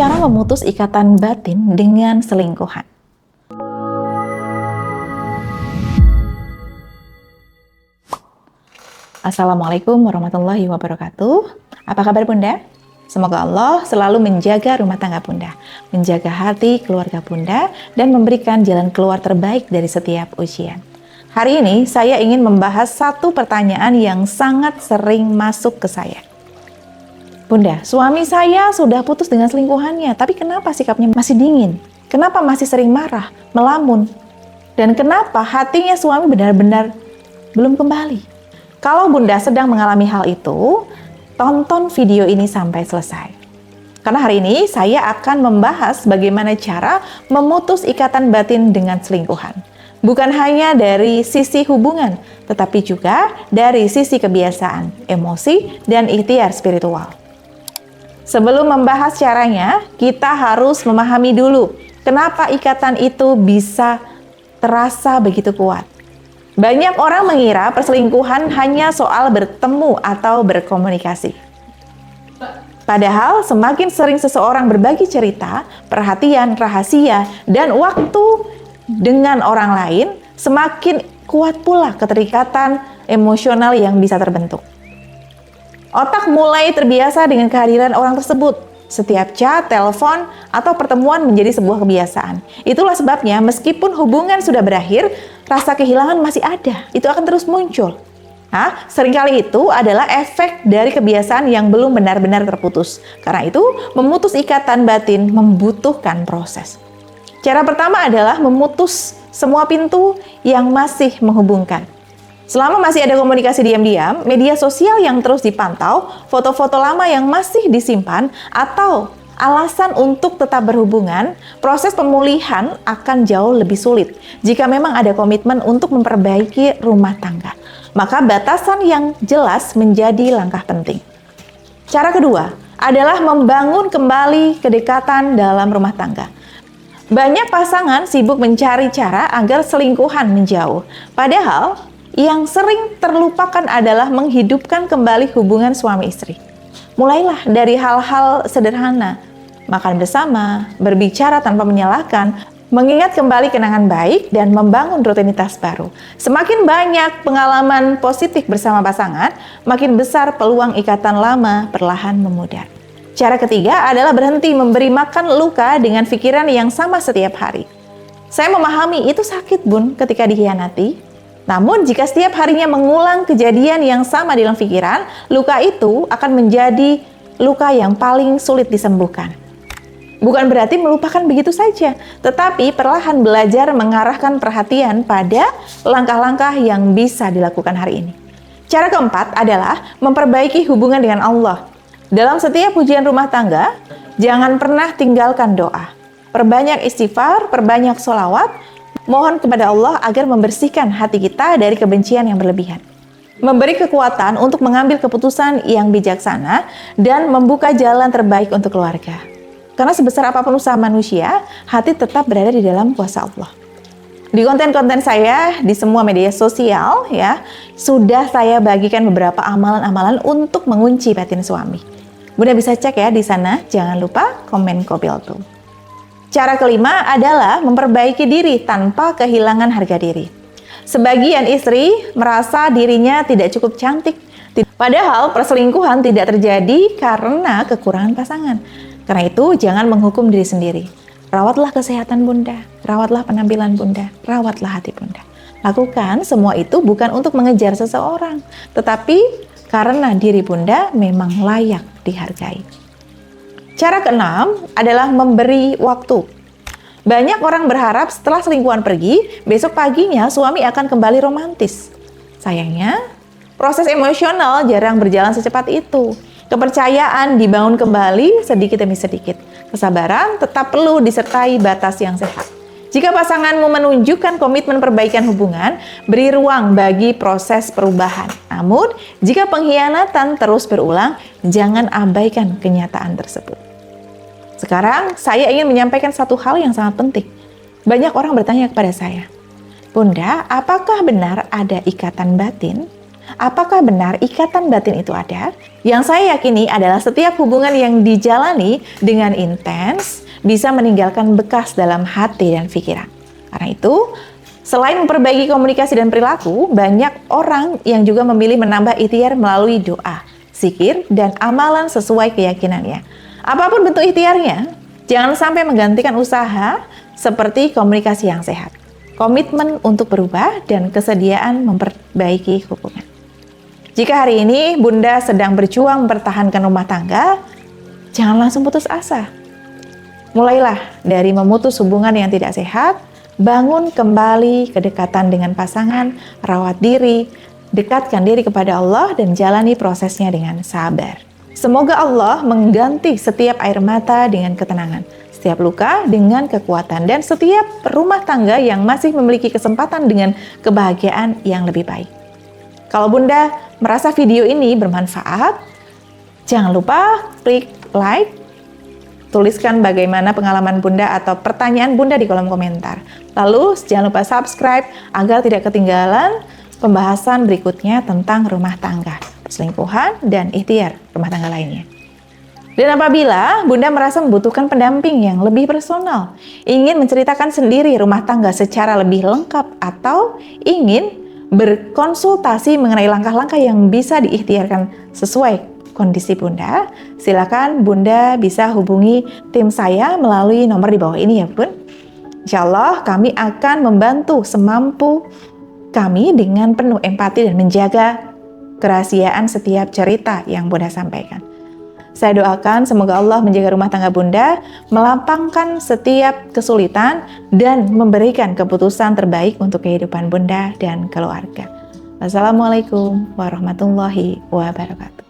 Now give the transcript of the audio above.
cara memutus ikatan batin dengan selingkuhan. Assalamualaikum warahmatullahi wabarakatuh. Apa kabar Bunda? Semoga Allah selalu menjaga rumah tangga Bunda, menjaga hati keluarga Bunda, dan memberikan jalan keluar terbaik dari setiap ujian. Hari ini saya ingin membahas satu pertanyaan yang sangat sering masuk ke saya. Bunda, suami saya sudah putus dengan selingkuhannya, tapi kenapa sikapnya masih dingin? Kenapa masih sering marah, melamun? Dan kenapa hatinya suami benar-benar belum kembali? Kalau Bunda sedang mengalami hal itu, tonton video ini sampai selesai. Karena hari ini saya akan membahas bagaimana cara memutus ikatan batin dengan selingkuhan. Bukan hanya dari sisi hubungan, tetapi juga dari sisi kebiasaan, emosi, dan ikhtiar spiritual. Sebelum membahas caranya, kita harus memahami dulu kenapa ikatan itu bisa terasa begitu kuat. Banyak orang mengira perselingkuhan hanya soal bertemu atau berkomunikasi. Padahal semakin sering seseorang berbagi cerita, perhatian, rahasia, dan waktu dengan orang lain, semakin kuat pula keterikatan emosional yang bisa terbentuk. Otak mulai terbiasa dengan kehadiran orang tersebut. Setiap chat, telepon, atau pertemuan menjadi sebuah kebiasaan. Itulah sebabnya meskipun hubungan sudah berakhir, rasa kehilangan masih ada. Itu akan terus muncul. Seringkali itu adalah efek dari kebiasaan yang belum benar-benar terputus. Karena itu, memutus ikatan batin membutuhkan proses. Cara pertama adalah memutus semua pintu yang masih menghubungkan. Selama masih ada komunikasi diam-diam, media sosial yang terus dipantau, foto-foto lama yang masih disimpan, atau alasan untuk tetap berhubungan, proses pemulihan akan jauh lebih sulit. Jika memang ada komitmen untuk memperbaiki rumah tangga, maka batasan yang jelas menjadi langkah penting. Cara kedua adalah membangun kembali kedekatan dalam rumah tangga. Banyak pasangan sibuk mencari cara agar selingkuhan menjauh. Padahal, yang sering terlupakan adalah menghidupkan kembali hubungan suami istri. Mulailah dari hal-hal sederhana, makan bersama, berbicara tanpa menyalahkan, mengingat kembali kenangan baik, dan membangun rutinitas baru. Semakin banyak pengalaman positif bersama pasangan, makin besar peluang ikatan lama perlahan memudar. Cara ketiga adalah berhenti memberi makan luka dengan pikiran yang sama setiap hari. Saya memahami itu sakit Bun ketika dikhianati. Namun jika setiap harinya mengulang kejadian yang sama dalam pikiran, luka itu akan menjadi luka yang paling sulit disembuhkan. Bukan berarti melupakan begitu saja, tetapi perlahan belajar mengarahkan perhatian pada langkah-langkah yang bisa dilakukan hari ini. Cara keempat adalah memperbaiki hubungan dengan Allah. Dalam setiap ujian rumah tangga, jangan pernah tinggalkan doa. Perbanyak istighfar, perbanyak sholawat, mohon kepada Allah agar membersihkan hati kita dari kebencian yang berlebihan. Memberi kekuatan untuk mengambil keputusan yang bijaksana dan membuka jalan terbaik untuk keluarga. Karena sebesar apapun usaha manusia, hati tetap berada di dalam kuasa Allah. Di konten-konten saya di semua media sosial sudah saya bagikan beberapa amalan-amalan untuk mengunci batin suami. Bunda bisa cek di sana, jangan lupa komen Kopil tuh. Cara kelima adalah memperbaiki diri tanpa kehilangan harga diri. Sebagian istri merasa dirinya tidak cukup cantik, padahal perselingkuhan tidak terjadi karena kekurangan pasangan. Karena itu jangan menghukum diri sendiri. Rawatlah kesehatan Bunda, rawatlah penampilan Bunda, rawatlah hati Bunda. Lakukan semua itu bukan untuk mengejar seseorang, tetapi karena diri Bunda memang layak dihargai. Cara keenam adalah memberi waktu. Banyak orang berharap setelah selingkuhan pergi, besok paginya suami akan kembali romantis. Sayangnya, proses emosional jarang berjalan secepat itu. Kepercayaan dibangun kembali sedikit demi sedikit. Kesabaran tetap perlu disertai batas yang sehat. Jika pasanganmu menunjukkan komitmen perbaikan hubungan, beri ruang bagi proses perubahan. Namun, jika pengkhianatan terus berulang, jangan abaikan kenyataan tersebut. Sekarang, saya ingin menyampaikan satu hal yang sangat penting. Banyak orang bertanya kepada saya, Bunda, apakah benar ada ikatan batin? apakah benar ikatan batin itu ada? Yang saya yakini adalah setiap hubungan yang dijalani dengan intens bisa meninggalkan bekas dalam hati dan pikiran. Karena itu, selain memperbaiki komunikasi dan perilaku, banyak orang yang juga memilih menambah ikhtiar melalui doa, zikir, dan amalan sesuai keyakinannya. Apapun bentuk ikhtiarnya, jangan sampai menggantikan usaha seperti komunikasi yang sehat, komitmen untuk berubah, dan kesediaan memperbaiki hubungan. Jika hari ini Bunda sedang berjuang mempertahankan rumah tangga, jangan langsung putus asa. Mulailah dari memutus hubungan yang tidak sehat, bangun kembali kedekatan dengan pasangan, rawat diri, dekatkan diri kepada Allah, dan jalani prosesnya dengan sabar. Semoga Allah mengganti setiap air mata dengan ketenangan, setiap luka dengan kekuatan, dan setiap rumah tangga yang masih memiliki kesempatan dengan kebahagiaan yang lebih baik. Kalau Bunda merasa video ini bermanfaat, jangan lupa klik like, tuliskan bagaimana pengalaman Bunda atau pertanyaan Bunda di kolom komentar. Lalu jangan lupa subscribe agar tidak ketinggalan pembahasan berikutnya tentang rumah tangga, perselingkuhan, dan ikhtiar rumah tangga lainnya. Dan apabila Bunda merasa membutuhkan pendamping yang lebih personal, ingin menceritakan sendiri rumah tangga secara lebih lengkap, atau ingin berkonsultasi mengenai langkah-langkah yang bisa diikhtiarkan sesuai kondisi Bunda, silakan Bunda bisa hubungi tim saya melalui nomor di bawah ini ya Bun. Insya Allah kami akan membantu semampu kami dengan penuh empati dan menjaga kerahasiaan setiap cerita yang Bunda sampaikan. Saya doakan semoga Allah menjaga rumah tangga Bunda, melapangkan setiap kesulitan, dan memberikan keputusan terbaik untuk kehidupan Bunda dan keluarga. Wassalamualaikum warahmatullahi wabarakatuh.